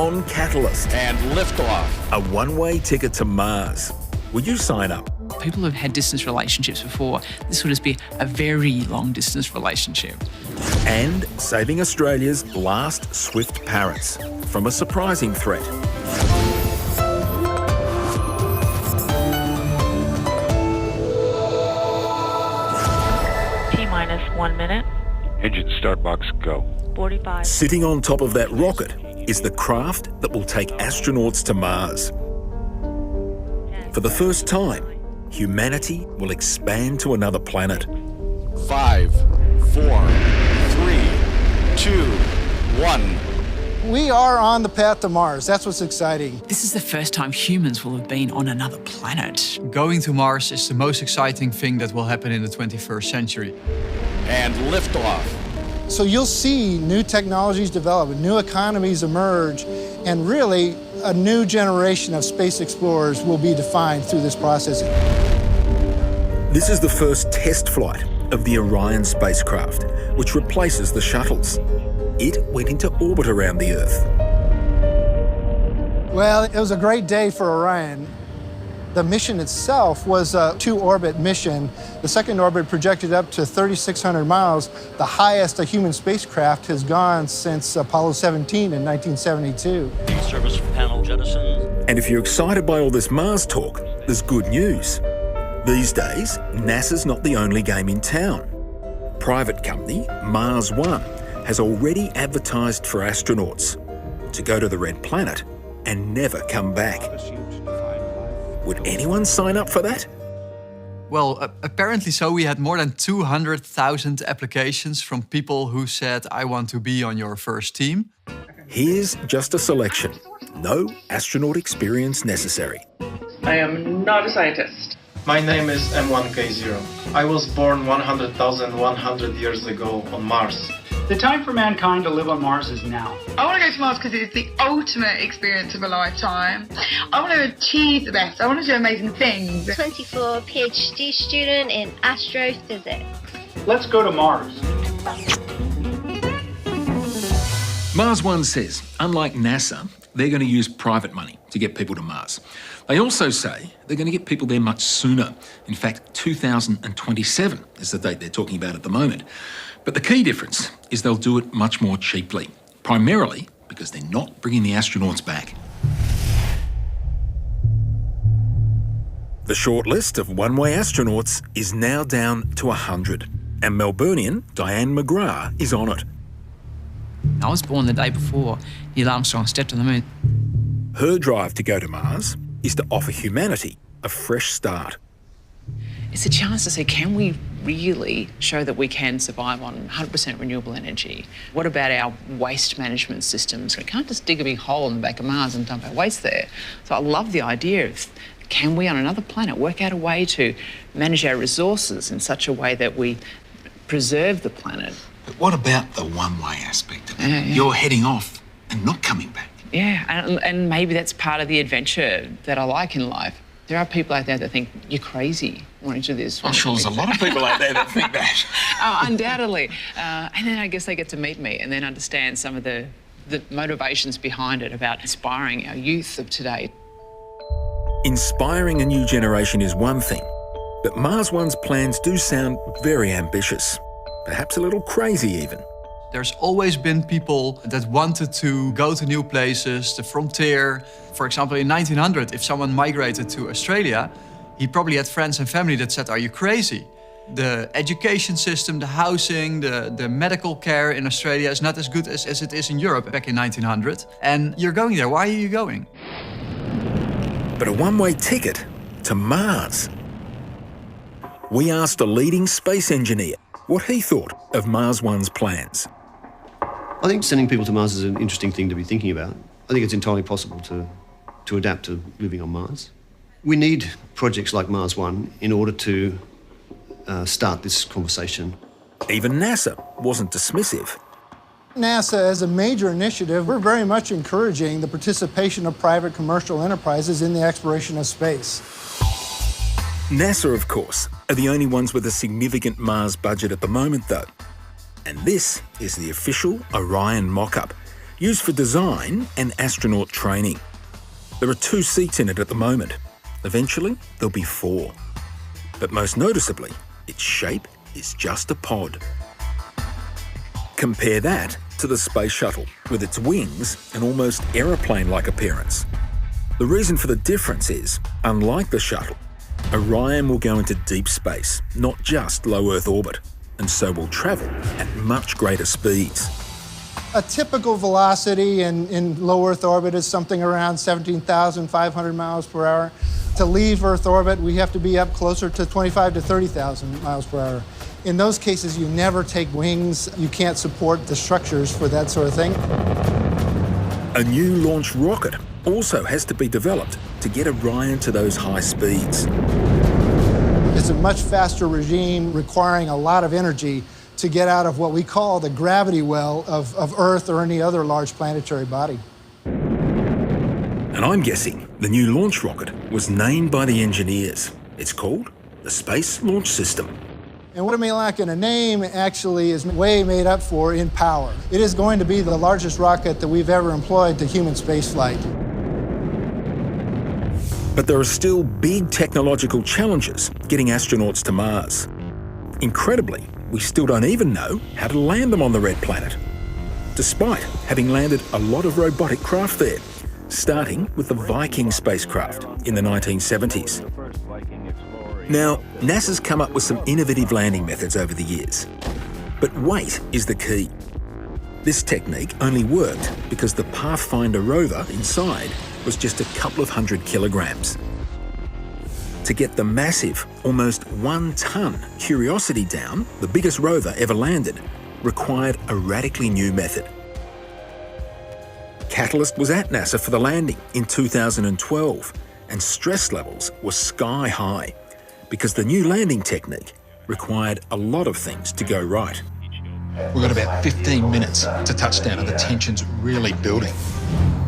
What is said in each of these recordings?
on Catalyst. And liftoff. A one-way ticket to Mars. Would you sign up? People who've had distance relationships before, this would just be a very long distance relationship. And saving Australia's last swift parrots from a surprising threat. T-minus 1 minute. Engine start box, go. 45. Sitting on top of that rocket is the craft that will take astronauts to Mars. For the first time, humanity will expand to another planet. 5, 4, 3, 2, 1. We are on the path to Mars. That's what's exciting. This is the first time humans will have been on another planet. Going to Mars is the most exciting thing that will happen in the 21st century. And liftoff. So you'll see new technologies develop, new economies emerge, and really a new generation of space explorers will be defined through this process. This is the first test flight of the Orion spacecraft, which replaces the shuttles. It went into orbit around the Earth. Well, it was a great day for Orion. The mission itself was a two-orbit mission. The second orbit projected up to 3,600 miles, the highest a human spacecraft has gone since Apollo 17 in 1972. Service panel jettisoned. And if you're excited by all this Mars talk, there's good news. These days, NASA's not the only game in town. Private company Mars One has already advertised for astronauts to go to the Red Planet and never come back. Would anyone sign up for that? Well, apparently so. We had more than 200,000 applications from people who said, I want to be on your first team. Here's just a selection. No astronaut experience necessary. I am not a scientist. My name is M1K0. I was born 100,100 years ago on Mars. The time for mankind to live on Mars is now. I want to go to Mars because it's the ultimate experience of a lifetime. I want to achieve the best. I want to do amazing things. 24 PhD student in astrophysics. Let's go to Mars. Mars One says, unlike NASA, they're going to use private money to get people to Mars. They also say they're going to get people there much sooner. In fact, 2027 is the date they're talking about at the moment. But the key difference is they'll do it much more cheaply, primarily because they're not bringing the astronauts back. The short list of one-way astronauts is now down to 100, and Melburnian Diane McGrath is on it. I was born the day before Neil Armstrong stepped on the moon. Her drive to go to Mars is to offer humanity a fresh start. It's a chance to say, can we really show that we can survive on 100% renewable energy? What about our waste management systems? We can't just dig a big hole in the back of Mars and dump our waste there. So I love the idea of, can we on another planet work out a way to manage our resources in such a way that we preserve the planet? But what about the one-way aspect of it? Yeah. You're heading off and not coming back. Yeah, and maybe that's part of the adventure that I like in life. There are people out there that think you're crazy wanting to do this. I'm sure there's a lot of people out there that think that. Oh, undoubtedly. And then I guess they get to meet me and then understand some of the motivations behind it about inspiring our youth of today. Inspiring a new generation is one thing, but Mars One's plans do sound very ambitious, perhaps a little crazy even. There's always been people that wanted to go to new places, the frontier. For example, in 1900, if someone migrated to Australia, he probably had friends and family that said, are you crazy? The education system, the housing, the medical care in Australia is not as good as it is in Europe back in 1900. And you're going there, why are you going? But a one-way ticket to Mars. We asked a leading space engineer what he thought of Mars One's plans. I think sending people to Mars is an interesting thing to be thinking about. I think it's entirely possible to adapt to living on Mars. We need projects like Mars One in order to start this conversation. Even NASA wasn't dismissive. NASA, as a major initiative, we're very much encouraging the participation of private commercial enterprises in the exploration of space. NASA, of course, are the only ones with a significant Mars budget at the moment, though. And this is the official Orion mock-up, used for design and astronaut training. There are 2 seats in it at the moment. Eventually, there'll be 4. But most noticeably, its shape is just a pod. Compare that to the Space Shuttle, with its wings and almost aeroplane-like appearance. The reason for the difference is, unlike the shuttle, Orion will go into deep space, not just low Earth orbit, and so will travel at much greater speeds. A typical velocity in low Earth orbit is something around 17,500 miles per hour. To leave Earth orbit, we have to be up closer to 25 to 30,000 miles per hour. In those cases, you never take wings. You can't support the structures for that sort of thing. A new launch rocket also has to be developed to get Orion to those high speeds. It's a much faster regime requiring a lot of energy to get out of what we call the gravity well of Earth or any other large planetary body. And I'm guessing the new launch rocket was named by the engineers. It's called the Space Launch System. And what it may lack in a name actually is way made up for in power. It is going to be the largest rocket that we've ever employed to human spaceflight. But there are still big technological challenges getting astronauts to Mars. Incredibly, we still don't even know how to land them on the red planet, despite having landed a lot of robotic craft there, starting with the Viking spacecraft in the 1970s. Now, NASA's come up with some innovative landing methods over the years, but weight is the key. This technique only worked because the Pathfinder rover inside was just a couple of 100 kilograms. To get the massive, almost 1-ton Curiosity down, the biggest rover ever landed, required a radically new method. Catalyst was at NASA for the landing in 2012, and stress levels were sky high because the new landing technique required a lot of things to go right. We've got about 15 minutes to touchdown and the tension's really building.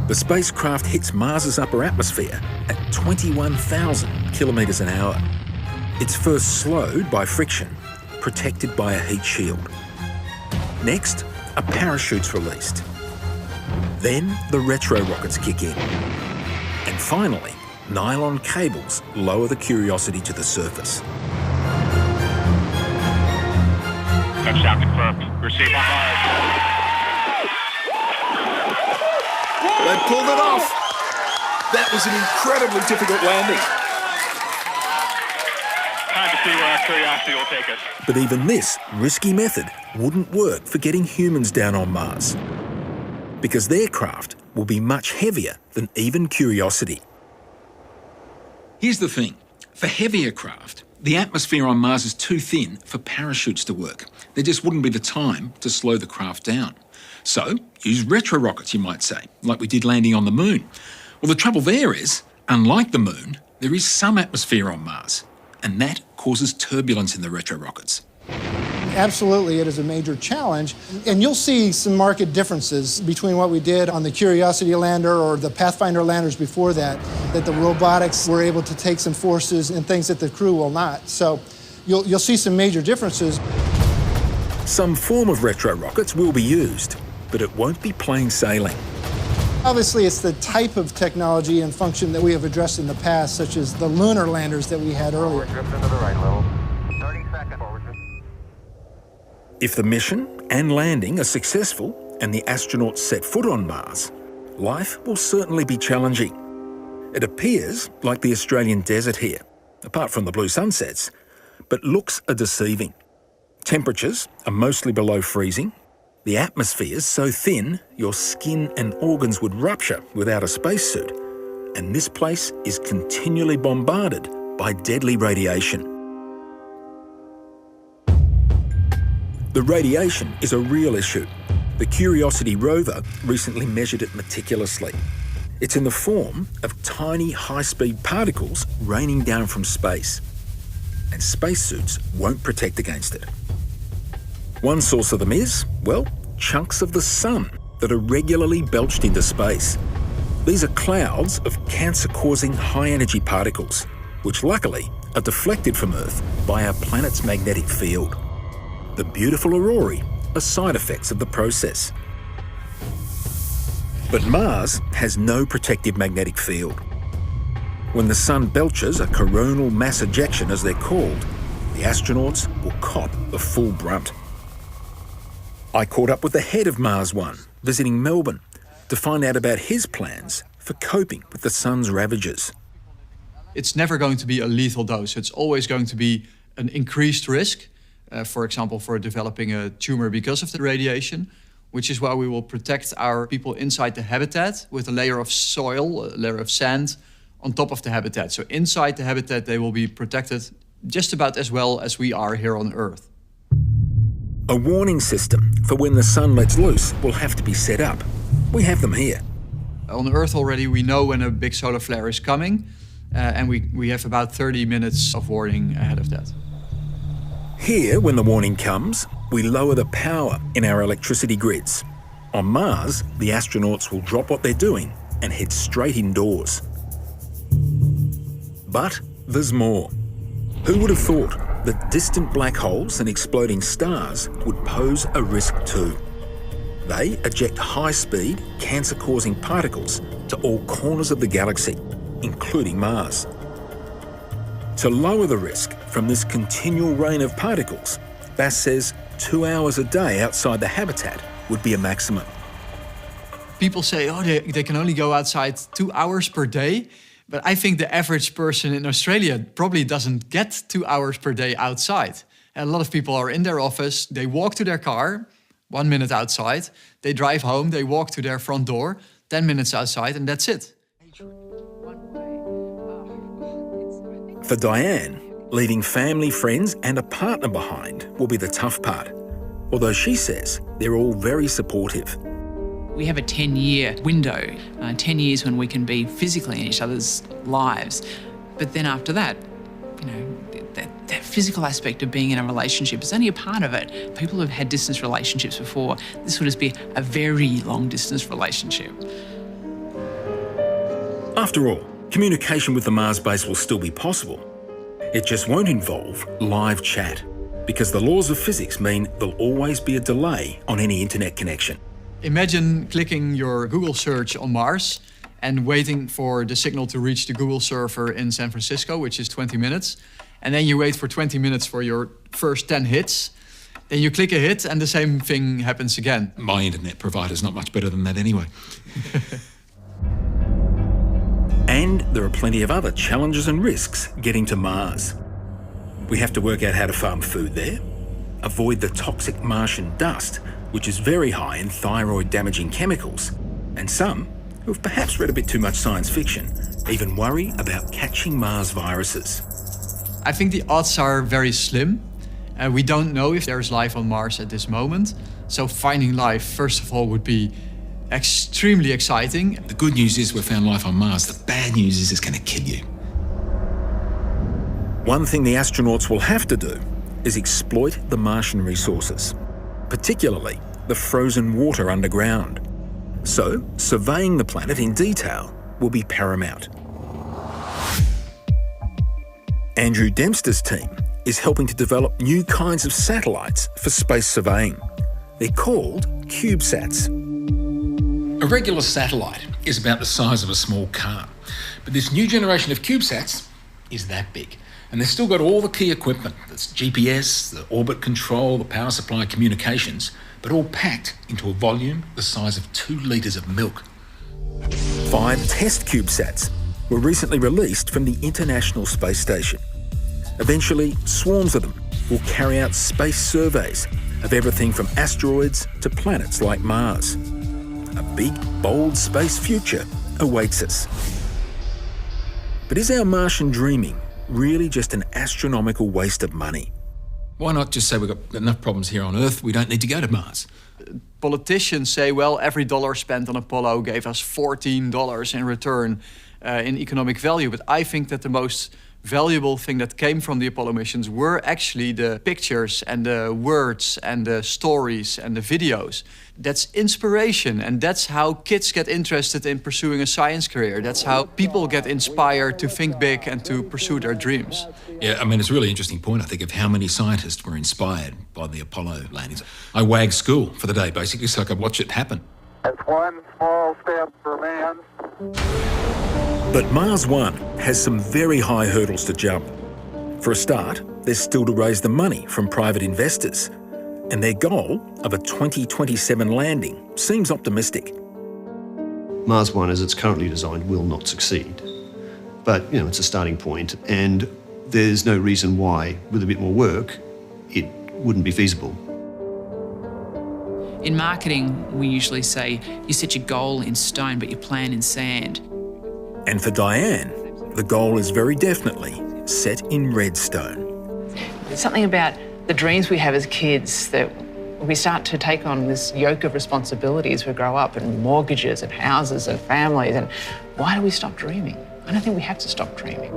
The spacecraft hits Mars's upper atmosphere at 21,000 kilometres an hour. It's first slowed by friction, protected by a heat shield. Next, a parachute's released. Then the retro rockets kick in. And finally, nylon cables lower the Curiosity to the surface. Touchdown confirmed. Receive on Mars. They pulled it off. That was an incredibly difficult landing. Time to see where our Curiosity will take us. But even this risky method wouldn't work for getting humans down on Mars, because their craft will be much heavier than even Curiosity. Here's the thing. For heavier craft, the atmosphere on Mars is too thin for parachutes to work. There just wouldn't be the time to slow the craft down. So, use retro rockets, you might say, like we did landing on the Moon. Well, the trouble there is, unlike the Moon, there is some atmosphere on Mars, and that causes turbulence in the retro rockets. Absolutely, it is a major challenge. And you'll see some marked differences between what we did on the Curiosity lander or the Pathfinder landers before that the robotics were able to take some forces and things that the crew will not. So you'll see some major differences. Some form of retro rockets will be used, but it won't be plain sailing. Obviously, it's the type of technology and function that we have addressed in the past, such as the lunar landers that we had earlier. If the mission and landing are successful and the astronauts set foot on Mars, life will certainly be challenging. It appears like the Australian desert here, apart from the blue sunsets, but looks are deceiving. Temperatures are mostly below freezing. The atmosphere is so thin, your skin and organs would rupture without a spacesuit. And this place is continually bombarded by deadly radiation. The radiation is a real issue. The Curiosity rover recently measured it meticulously. It's in the form of tiny high-speed particles raining down from space. And spacesuits won't protect against it. One source of them is, well, chunks of the sun that are regularly belched into space. These are clouds of cancer-causing high-energy particles, which luckily are deflected from Earth by our planet's magnetic field. The beautiful aurorae are side effects of the process. But Mars has no protective magnetic field. When the sun belches a coronal mass ejection, as they're called, the astronauts will cop the full brunt. I caught up with the head of Mars One, visiting Melbourne, to find out about his plans for coping with the sun's ravages. It's never going to be a lethal dose. It's always going to be an increased risk, for example, for developing a tumor because of the radiation, which is why we will protect our people inside the habitat with a layer of soil, a layer of sand on top of the habitat. So inside the habitat, they will be protected just about as well as we are here on Earth. A warning system for when the sun lets loose will have to be set up. We have them here. On Earth already, we know when a big solar flare is coming, and we have about 30 minutes of warning ahead of that. Here, when the warning comes, we lower the power in our electricity grids. On Mars, the astronauts will drop what they're doing and head straight indoors. But there's more. Who would have thought that distant black holes and exploding stars would pose a risk too? They eject high-speed, cancer-causing particles to all corners of the galaxy, including Mars. To lower the risk from this continual rain of particles, Bass says 2 hours a day outside the habitat would be a maximum. People say, oh, they can only go outside 2 hours per day. But I think the average person in Australia probably doesn't get 2 hours per day outside. And a lot of people are in their office, they walk to their car, 1 minute outside, they drive home, they walk to their front door, 10 minutes outside, and that's it. For Diane, leaving family, friends and a partner behind will be the tough part. Although she says they're all very supportive. We have a 10-year window, 10 years when we can be physically in each other's lives. But then after that, you know, that physical aspect of being in a relationship is only a part of it. People have had distance relationships before. This would just be a very long-distance relationship. After all, communication with the Mars base will still be possible. It just won't involve live chat, because the laws of physics mean there'll always be a delay on any internet connection. Imagine clicking your Google search on Mars and waiting for the signal to reach the Google server in San Francisco, which is 20 minutes. And then you wait for 20 minutes for your first 10 hits. Then you click a hit and the same thing happens again. My internet provider's not much better than that anyway. And there are plenty of other challenges and risks getting to Mars. We have to work out how to farm food there, avoid the toxic Martian dust, which is very high in thyroid-damaging chemicals, and some, who have perhaps read a bit too much science fiction, even worry about catching Mars viruses. I think the odds are very slim. We don't know if there's life on Mars at this moment. So finding life, first of all, would be extremely exciting. The good news is we found life on Mars. The bad news is it's going to kill you. One thing the astronauts will have to do is exploit the Martian resources, particularly the frozen water underground. So, surveying the planet in detail will be paramount. Andrew Dempster's team is helping to develop new kinds of satellites for space surveying. They're called CubeSats. A regular satellite is about the size of a small car, but this new generation of CubeSats is that big. And they've still got all the key equipment. That's GPS, the orbit control, the power supply, communications, but all packed into a volume the size of 2 litres of milk. 5 test CubeSats were recently released from the International Space Station. Eventually, swarms of them will carry out space surveys of everything from asteroids to planets like Mars. A big, bold space future awaits us. But is our Martian dreaming really just an astronomical waste of money? Why not just say we've got enough problems here on Earth, we don't need to go to Mars? Politicians say, well, every dollar spent on Apollo gave us $14 in return in economic value. But I think that the most valuable thing that came from the Apollo missions were actually the pictures and the words and the stories and the videos. That's inspiration, and that's how kids get interested in pursuing a science career. That's how people get inspired to think big and to pursue their dreams. Yeah, I mean, it's a really interesting point, I think, of how many scientists were inspired by the Apollo landings. I wagged school for the day, basically, so I could watch it happen. It's one small step for man. But Mars One has some very high hurdles to jump. For a start, there's still to raise the money from private investors. And their goal of a 2027 landing seems optimistic. Mars One, as it's currently designed, will not succeed. But, it's a starting point, and there's no reason why, with a bit more work, it wouldn't be feasible. In marketing, we usually say you set your goal in stone, but your plan in sand. And for Diane, the goal is very definitely set in redstone. There's something about the dreams we have as kids that we start to take on this yoke of responsibility as we grow up, and mortgages and houses and families. And why do we stop dreaming? I don't think we have to stop dreaming.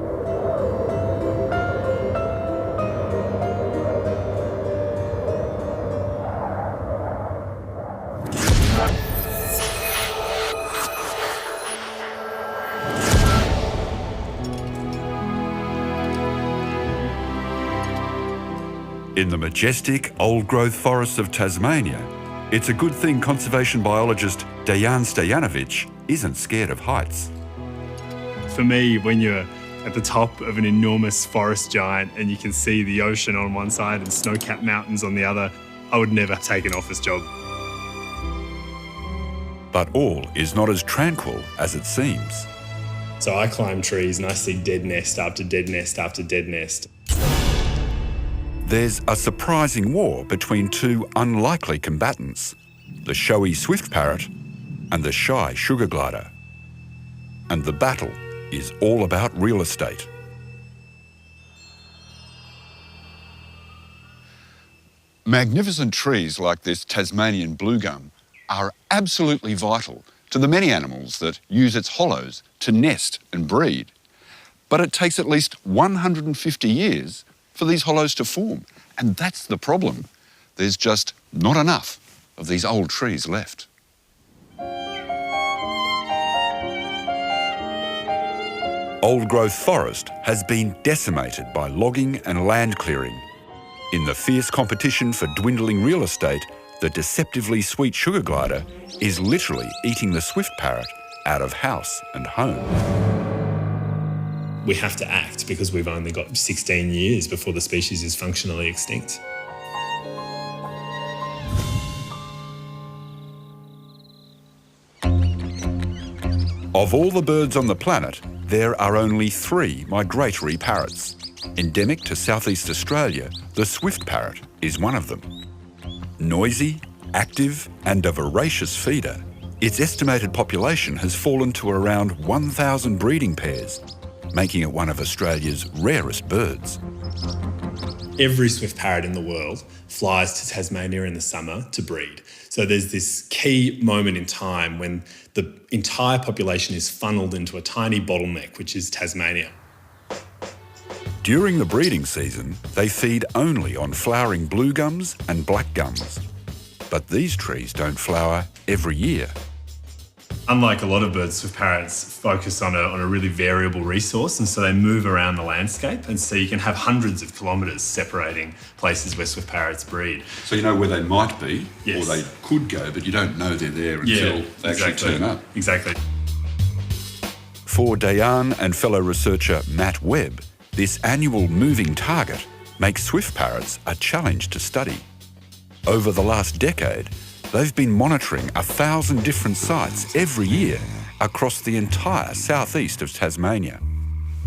In the majestic old-growth forests of Tasmania, it's a good thing conservation biologist Dejan Stojanovic isn't scared of heights. For me, when you're at the top of an enormous forest giant and you can see the ocean on one side and snow-capped mountains on the other, I would never take an office job. But all is not as tranquil as it seems. So I climb trees and I see dead nest after dead nest after dead nest. There's a surprising war between two unlikely combatants, the showy swift parrot and the shy sugar glider. And the battle is all about real estate. Magnificent trees like this Tasmanian blue gum are absolutely vital to the many animals that use its hollows to nest and breed. But it takes at least 150 years for these hollows to form. And that's the problem. There's just not enough of these old trees left. Old-growth forest has been decimated by logging and land clearing. In the fierce competition for dwindling real estate, the deceptively sweet sugar glider is literally eating the swift parrot out of house and home. We have to act because we've only got 16 years before the species is functionally extinct. Of all the birds on the planet, there are only 3 migratory parrots. Endemic to southeast Australia, the swift parrot is one of them. Noisy, active and a voracious feeder, its estimated population has fallen to around 1,000 breeding pairs, making it one of Australia's rarest birds. Every swift parrot in the world flies to Tasmania in the summer to breed. So there's this key moment in time when the entire population is funneled into a tiny bottleneck, which is Tasmania. During the breeding season, they feed only on flowering blue gums and black gums. But these trees don't flower every year. Unlike a lot of birds, swift parrots focus on a really variable resource, and so they move around the landscape, and so you can have hundreds of kilometres separating places where swift parrots breed. So you know where they might be, yes, or they could go, but you don't know they're there until they actually turn up. Exactly. For Dejan and fellow researcher Matt Webb, this annual moving target makes swift parrots a challenge to study. Over the last decade, they've been monitoring 1,000 different sites every year across the entire southeast of Tasmania.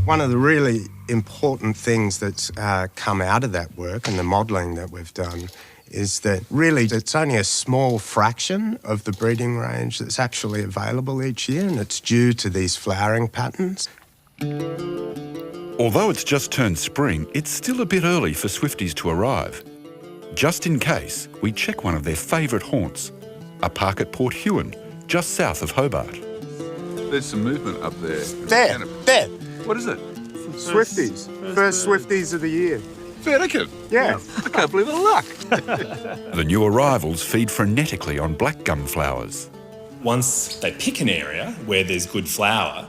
One of the really important things that's come out of that work and the modelling that we've done is that really it's only a small fraction of the breeding range that's actually available each year, and it's due to these flowering patterns. Although it's just turned spring, it's still a bit early for swifties to arrive. Just in case, we check one of their favourite haunts, a park at Port Huon, just south of Hobart. There's some movement up there. There. What is it? Swifties. First Swifties of the year. Vertican? Yeah. I can't believe the luck. The new arrivals feed frenetically on black gum flowers. Once they pick an area where there's good flower,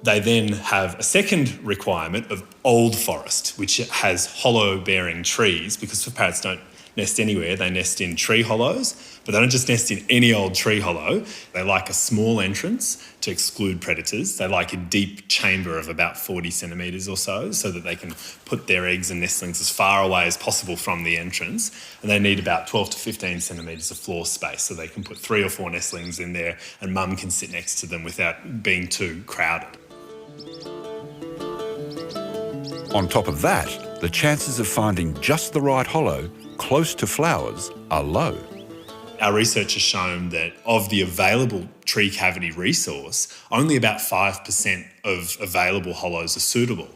they then have a second requirement of old forest, which has hollow-bearing trees, because swift parrots don't nest anywhere. They nest in tree hollows, but they don't just nest in any old tree hollow. They like a small entrance to exclude predators. They like a deep chamber of about 40 centimetres or so that they can put their eggs and nestlings as far away as possible from the entrance. And they need about 12 to 15 centimetres of floor space, so they can put 3 or 4 nestlings in there and mum can sit next to them without being too crowded. On top of that, the chances of finding just the right hollow close to flowers are low. Our research has shown that of the available tree cavity resource, only about 5% of available hollows are suitable.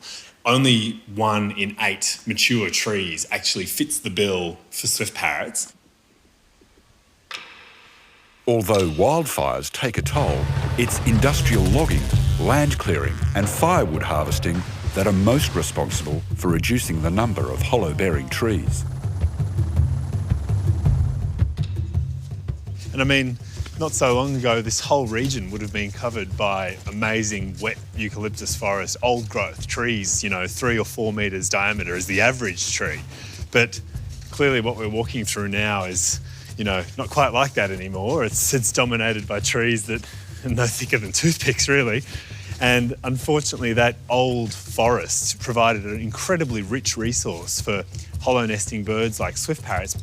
Only 1 in 8 mature trees actually fits the bill for swift parrots. Although wildfires take a toll, it's industrial logging, land clearing and firewood harvesting that are most responsible for reducing the number of hollow-bearing trees. And I mean, not so long ago, this whole region would have been covered by amazing wet eucalyptus forest, old growth trees, 3 or 4 metres diameter is the average tree. But clearly what we're walking through now is, not quite like that anymore. It's dominated by trees that are no thicker than toothpicks, really. And unfortunately, that old forest provided an incredibly rich resource for hollow nesting birds like swift parrots.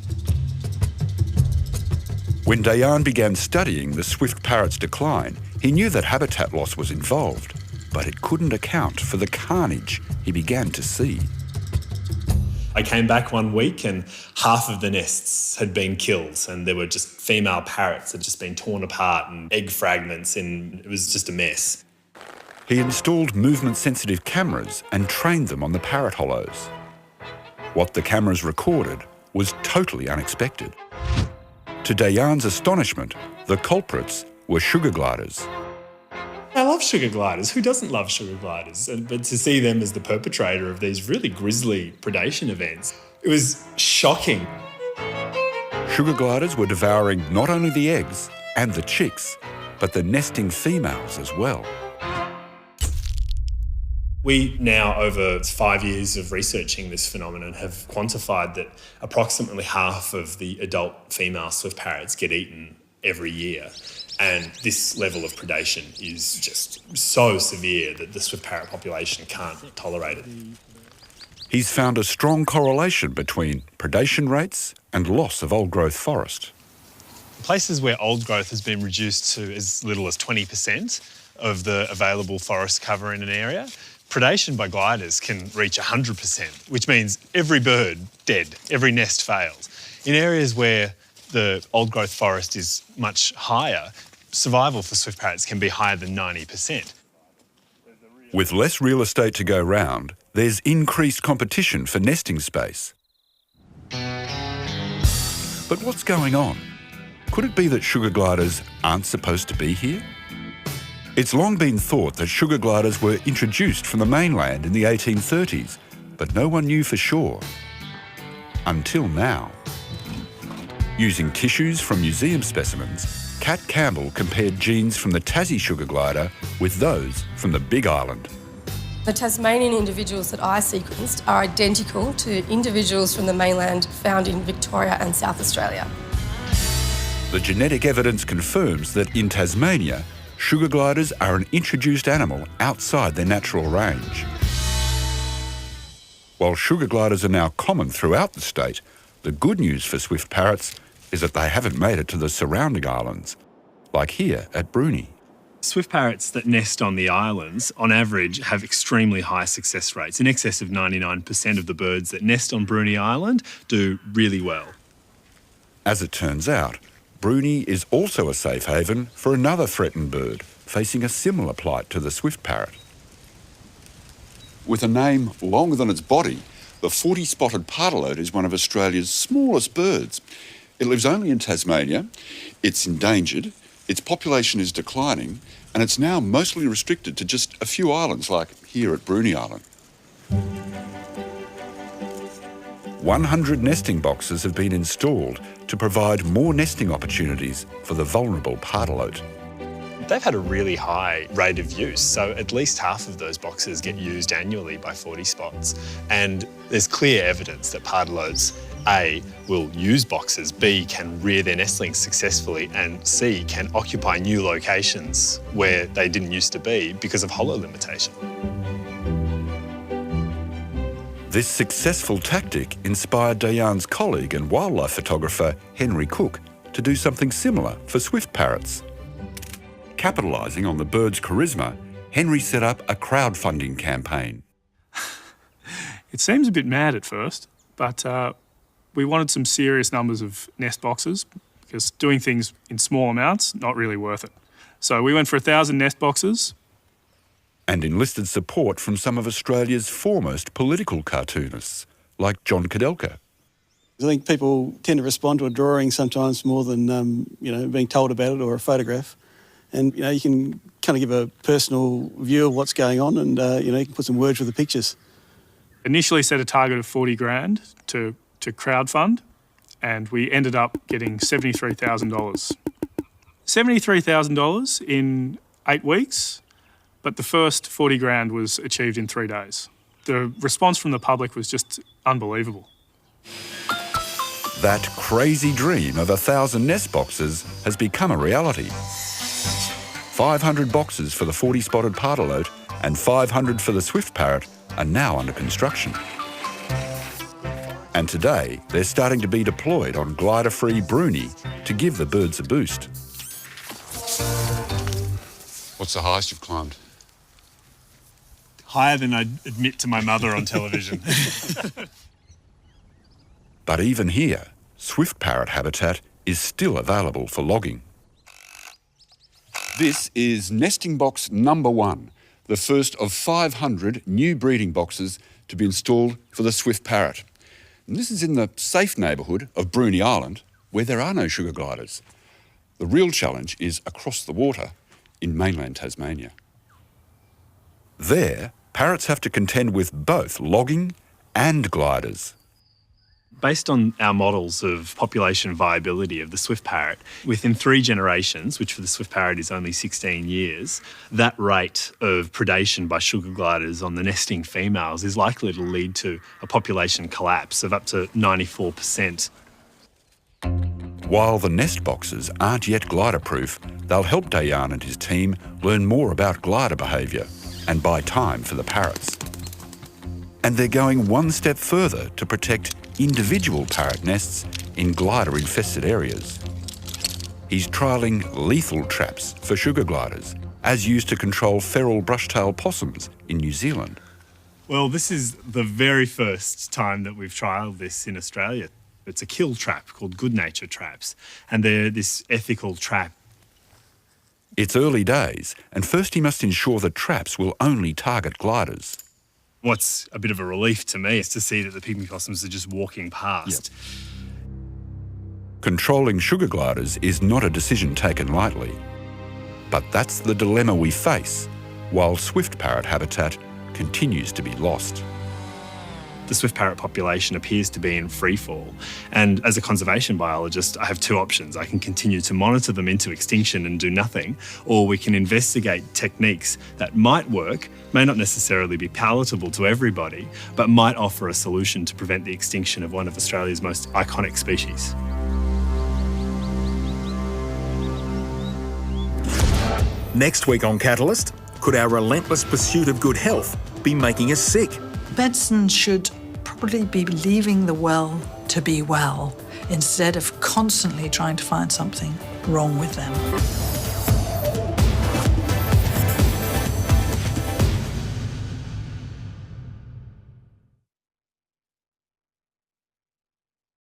When Dayan began studying the swift parrot's decline, he knew that habitat loss was involved, but it couldn't account for the carnage he began to see. I came back one week and half of the nests had been killed and there were just female parrots that had just been torn apart and egg fragments, and it was just a mess. He installed movement-sensitive cameras and trained them on the parrot hollows. What the cameras recorded was totally unexpected. To Dayan's astonishment, the culprits were sugar gliders. I love sugar gliders. Who doesn't love sugar gliders? But to see them as the perpetrator of these really grisly predation events, it was shocking. Sugar gliders were devouring not only the eggs and the chicks, but the nesting females as well. We now, over 5 years of researching this phenomenon, have quantified that approximately half of the adult female swift parrots get eaten every year. And this level of predation is just so severe that the swift parrot population can't tolerate it. He's found a strong correlation between predation rates and loss of old-growth forest. Places where old growth has been reduced to as little as 20% of the available forest cover in an area, predation by gliders can reach 100%, which means every bird dead, every nest fails. In areas where the old growth forest is much higher, survival for swift parrots can be higher than 90%. With less real estate to go round, there's increased competition for nesting space. But what's going on? Could it be that sugar gliders aren't supposed to be here? It's long been thought that sugar gliders were introduced from the mainland in the 1830s, but no one knew for sure. Until now. Using tissues from museum specimens, Kat Campbell compared genes from the Tassie sugar glider with those from the Big Island. The Tasmanian individuals that I sequenced are identical to individuals from the mainland found in Victoria and South Australia. The genetic evidence confirms that in Tasmania, sugar gliders are an introduced animal outside their natural range. While sugar gliders are now common throughout the state, the good news for swift parrots is that they haven't made it to the surrounding islands, like here at Bruny. Swift parrots that nest on the islands, on average, have extremely high success rates. In excess of 99% of the birds that nest on Bruny Island do really well. As it turns out, Bruny is also a safe haven for another threatened bird facing a similar plight to the swift parrot. With a name longer than its body, the 40-spotted pardalote is one of Australia's smallest birds. It lives only in Tasmania, it's endangered, its population is declining, and it's now mostly restricted to just a few islands like here at Bruny Island. 100 nesting boxes have been installed to provide more nesting opportunities for the vulnerable pardalote. They've had a really high rate of use, so at least half of those boxes get used annually by 40 spots. And there's clear evidence that pardalotes A, will use boxes, B, can rear their nestlings successfully, and C, can occupy new locations where they didn't used to be because of hollow limitation. This successful tactic inspired Dayan's colleague and wildlife photographer Henry Cook to do something similar for swift parrots. Capitalising on the bird's charisma, Henry set up a crowdfunding campaign. It seems a bit mad at first, but we wanted some serious numbers of nest boxes because doing things in small amounts, not really worth it. So we went for 1,000 nest boxes. And enlisted support from some of Australia's foremost political cartoonists, like John Kudelka. I think people tend to respond to a drawing sometimes more than, being told about it or a photograph. And, you can kind of give a personal view of what's going on and, you can put some words with the pictures. Initially set a target of 40 grand to crowdfund, and we ended up getting $73,000. $73,000 in 8 weeks, but the first 40 grand was achieved in 3 days. The response from the public was just unbelievable. That crazy dream of 1,000 nest boxes has become a reality. 500 boxes for the 40-spotted pardalote and 500 for the swift parrot are now under construction. And today, they're starting to be deployed on glider-free Bruny to give the birds a boost. What's the highest you've climbed? Higher than I'd admit to my mother on television. But even here, swift parrot habitat is still available for logging. This is nesting box number 1, the first of 500 new breeding boxes to be installed for the swift parrot. And this is in the safe neighbourhood of Bruny Island, where there are no sugar gliders. The real challenge is across the water in mainland Tasmania. There, parrots have to contend with both logging and gliders. Based on our models of population viability of the swift parrot, within 3 generations, which for the swift parrot is only 16 years, that rate of predation by sugar gliders on the nesting females is likely to lead to a population collapse of up to 94%. While the nest boxes aren't yet glider-proof, they'll help Dayan and his team learn more about glider behaviour and buy time for the parrots. And they're going one step further to protect individual parrot nests in glider-infested areas. He's trialling lethal traps for sugar gliders, as used to control feral brush-tailed possums in New Zealand. Well, this is the very first time that we've trialled this in Australia. It's a kill trap called Good Nature traps, and they're this ethical trap. It's early days, and first he must ensure the traps will only target gliders. What's a bit of a relief to me is to see that the pygmy possums are just walking past. Controlling sugar gliders is not a decision taken lightly. But that's the dilemma we face, while swift parrot habitat continues to be lost. The swift parrot population appears to be in freefall, and as a conservation biologist, I have 2 options. I can continue to monitor them into extinction and do nothing, or we can investigate techniques that might work, may not necessarily be palatable to everybody, but might offer a solution to prevent the extinction of one of Australia's most iconic species. Next week on Catalyst, could our relentless pursuit of good health be making us sick? Medicine should probably be leaving the well to be well instead of constantly trying to find something wrong with them.